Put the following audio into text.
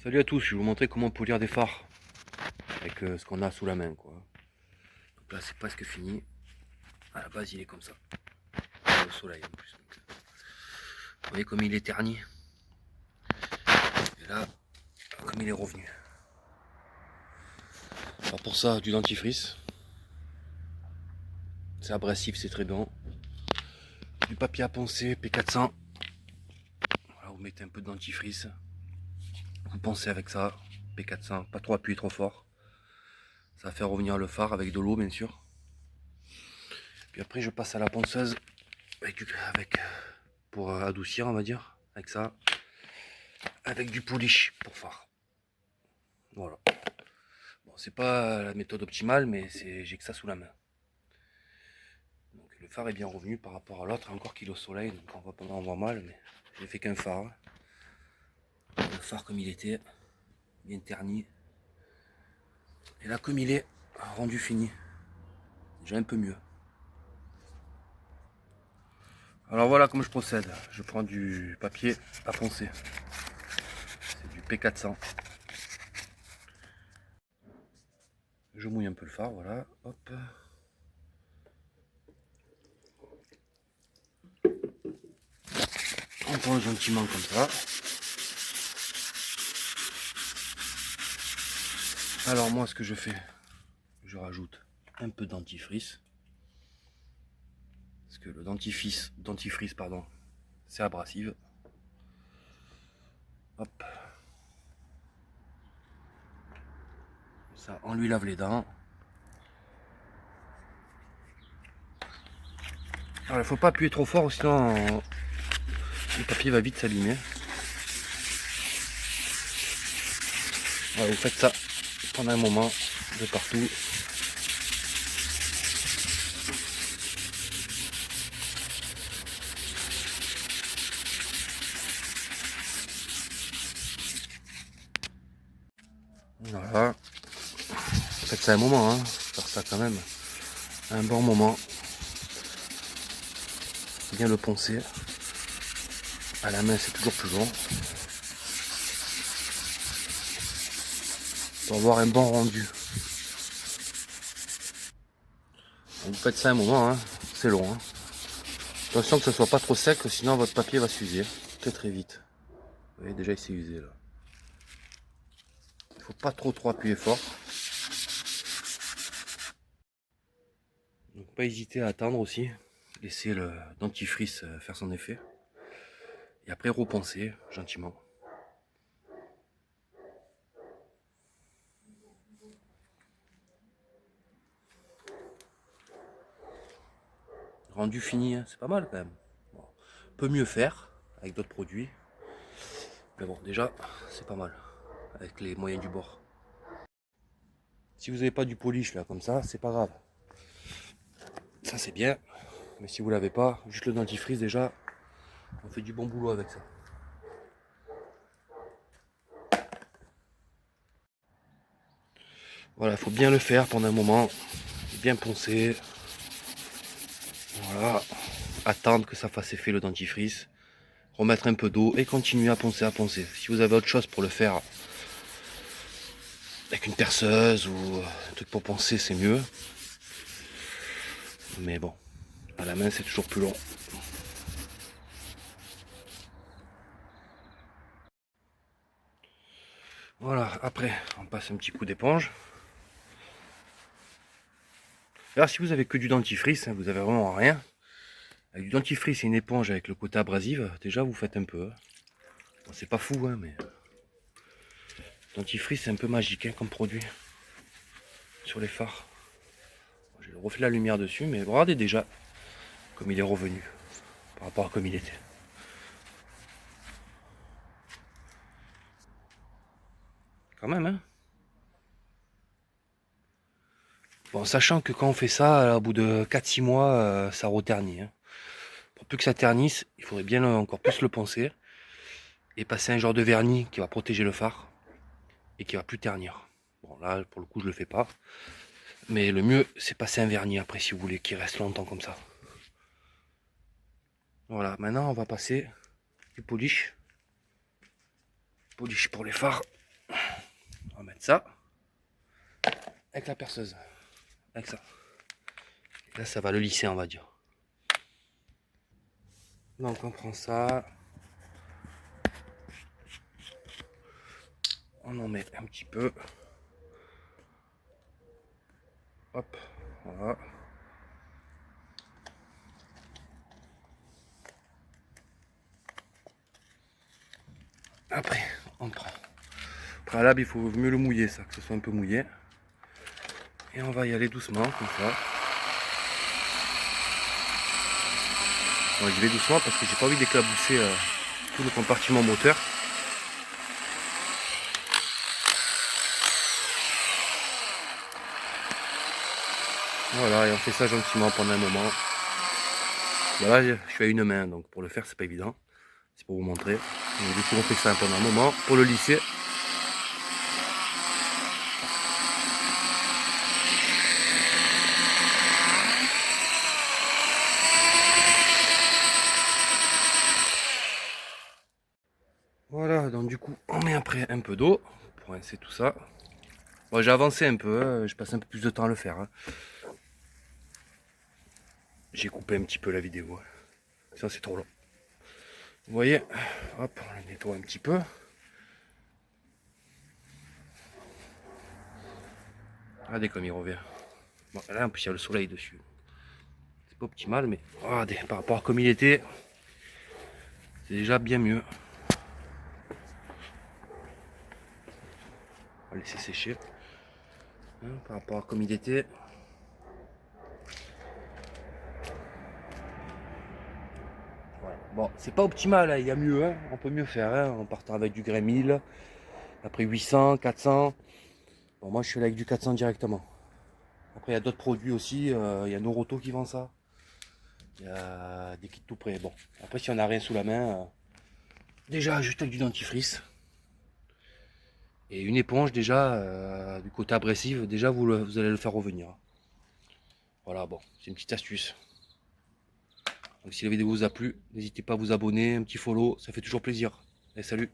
Salut à tous, je vais vous montrer comment polir des phares avec ce qu'on a sous la main quoi. Donc là c'est presque fini. À la base il est comme ça. Au soleil en plus. Donc, vous voyez comme il est terni. Et là, comme il est revenu. Alors pour ça, du dentifrice. C'est abrasif, c'est très bon. Du papier à poncer, P400. Voilà, vous mettez un peu de dentifrice. Vous poncez avec ça, P400. Pas trop appuyer trop fort. Ça va faire revenir le phare avec de l'eau bien sûr. Puis après je passe à la ponceuse pour adoucir on va dire. Avec ça. Avec du polish pour phare. Voilà. Bon, c'est pas la méthode optimale, mais j'ai que ça sous la main. Donc le phare est bien revenu par rapport à l'autre, encore qu'il est au soleil, donc on voit mal, mais j'ai fait qu'un phare. Le phare comme il était, bien terni. Et là comme il est, rendu fini. Déjà un peu mieux. Alors voilà comment je procède. Je prends du papier à poncer. C'est du P400. Je mouille un peu le phare, voilà. Hop. On pose gentiment comme ça. Alors moi ce que je fais, je rajoute un peu de dentifrice. Parce que le dentifrice pardon, c'est abrasive. Hop. Ça, on lui lave les dents. Alors, il faut pas appuyer trop fort, sinon le papier va vite s'abîmer. Voilà, vous faites ça pendant un moment, de partout. Voilà. Faites ça un moment, hein. Faire ça quand même un bon moment. Bien le poncer. À la main, c'est toujours plus long. Pour avoir un bon rendu. Donc, vous faites ça un moment, hein. C'est long. Hein. Attention que ce soit pas trop sec, sinon votre papier va s'user très vite. Vous voyez, déjà il s'est usé là. Il faut pas trop appuyer fort. Donc pas hésiter à attendre aussi. Laisser le dentifrice faire son effet. Et après repenser gentiment. Rendu fini, hein, c'est pas mal quand même. Bon, peut mieux faire avec d'autres produits. Mais bon, déjà, c'est pas mal. Avec les moyens du bord. Si vous n'avez pas du polish là comme ça, c'est pas grave. Ça c'est bien. Mais si vous l'avez pas, juste le dentifrice déjà, on fait du bon boulot avec ça. Voilà, il faut bien le faire pendant un moment. Bien poncer. Voilà. Attendre que ça fasse effet le dentifrice. Remettre un peu d'eau et continuer à poncer, à poncer. Si vous avez autre chose pour le faire avec une perceuse ou un truc pour poncer, c'est mieux. Mais bon, à la main c'est toujours plus long. Voilà, après on passe un petit coup d'éponge. Alors si vous avez que du dentifrice, hein, vous avez vraiment rien. Avec du dentifrice et une éponge avec le côté abrasif, déjà vous faites un peu. Bon, c'est pas fou, hein, mais dentifrice c'est un peu magique hein, comme produit sur les phares. J'ai refait la lumière dessus, mais regardez déjà comme il est revenu par rapport à comme il était. Quand même, hein. Bon, sachant que quand on fait ça, au bout de 4-6 mois, ça reternit. Hein. Pour plus que ça ternisse, il faudrait bien encore plus le poncer et passer un genre de vernis qui va protéger le phare et qui va plus ternir. Bon, là, pour le coup, je le fais pas. Mais le mieux, c'est passer un vernis après si vous voulez qu'il reste longtemps comme ça. Voilà, maintenant on va passer du polish. Polish pour les phares. va mettre ça avec la perceuse. Avec ça. Là, ça va le lisser, on va dire. Donc, on prend ça. On en met un petit peu. Hop, voilà. Après, on prend. Préalable, il faut mieux le mouiller, ça, que ce soit un peu mouillé. Et on va y aller doucement, comme ça. Bon, j'y vais doucement parce que j'ai pas envie d'éclabousser tout le compartiment moteur. Voilà, et on fait ça gentiment pendant un moment. Voilà, je suis à une main, donc pour le faire, c'est pas évident. C'est pour vous montrer. Et du coup, on fait ça pendant un moment pour le lisser. Voilà, donc du coup, on met après un peu d'eau pour rincer tout ça. Bon, j'ai avancé un peu, je passe un peu plus de temps à le faire. Hein. J'ai coupé un petit peu la vidéo. Ça, c'est trop long. Vous voyez, hop, on le nettoie un petit peu. Regardez comme il revient. Bon, là, en plus, il y a le soleil dessus. C'est pas optimal, mais regardez, par rapport à comme il était, c'est déjà bien mieux. On va laisser sécher. Hein, par rapport à comme il était. Ouais. Bon, c'est pas optimal, hein, il y a mieux, hein. On peut mieux faire, hein, en partant avec du grain 1000, après 800, 400. Bon, moi je suis là avec du 400 directement. Après il y a d'autres produits aussi, il y a Noroto qui vend ça. Il y a des kits tout prêts. Bon, après si on n'a rien sous la main, déjà juste avec du dentifrice. Et une éponge déjà, du côté abrasif, déjà vous allez le faire revenir. Voilà, bon, c'est une petite astuce. Donc si la vidéo vous a plu, n'hésitez pas à vous abonner, un petit follow, ça fait toujours plaisir. Et salut!